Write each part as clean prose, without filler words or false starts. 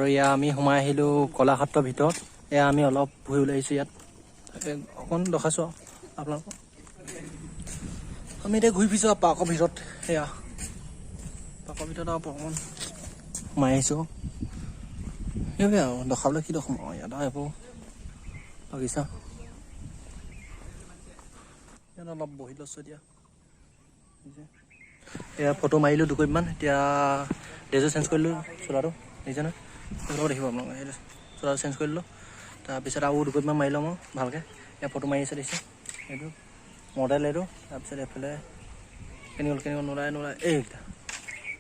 আৰু এয়া আমি সোমাই আহিলোঁ কলাক্ষেত্ৰৰ ভিতৰত। এয়া আমি অলপ ঘূৰি ওলাই আহিছোঁ ইয়াত, অকণ দেখাইছোঁ আপোনালোকক। আমি এতিয়া ঘূৰি ফুৰিছোঁ পাৰ্কৰ ভিতৰত। সেয়া পাৰ্কৰ ভিতৰত আৰু অকণমান সোমাই আহিছোঁ। সেইবাবে আৰু দেখাবলৈ কি দেখাম আৰু ইয়াত এইবোৰ বাগিচা। ইয়াত অলপ বহি লৈছোঁ এতিয়া। এয়া ফটো মাৰিলোঁ দুকপিমান। এতিয়া ড্ৰেছটো চেঞ্জ কৰিলোঁ, চোলাটো দেখিছে নহয়, লগত দেখিব আপোনালোকে। সেইটো চোলাটো চেঞ্জ কৰিলোঁ, তাৰপিছত আৰু দুকপিমান মাৰি ল'ম আৰু ভালকৈ। এয়া ফটো মাৰি আছে দেখিছে, এইটো মডেল এইটো। তাৰপিছত এইফালে কেনেকৈ নোলায় এইকেইটা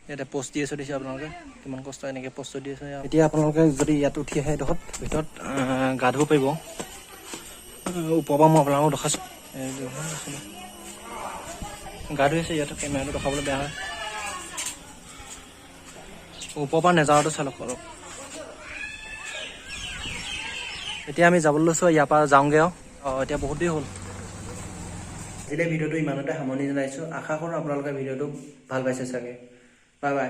ইয়াতে পষ্ট দি আছোঁ দেখিছে আপোনালোকে, কিমান কষ্ট এনেকৈ পষ্ট দি আছে। এতিয়া আপোনালোকে যদি ইয়াত উঠি আহে এইডোখৰত ভিতৰত গা ধুব পাৰিব। ওপৰৰ পৰা মই আপোনালোকক দেখাইছোঁ, গা ধুই আছে। ইয়াত কেমেৰাটো দেখাবলৈ বেয়া হয়, ওপৰৰ পৰা নেজাৰটো চালক অলপ। এতিয়া আমি যাবলৈ লৈছোঁ, ইয়াৰ পৰা যাওঁগৈ আৰু। এতিয়া বহুত দেৰি হ'ল। আজিলৈ ভিডিঅ'টো ইমানতে সামৰণি জনাইছোঁ। আশা কৰোঁ আপোনালোকে ভিডিঅ'টো ভাল পাইছে চাগে। Bye bye.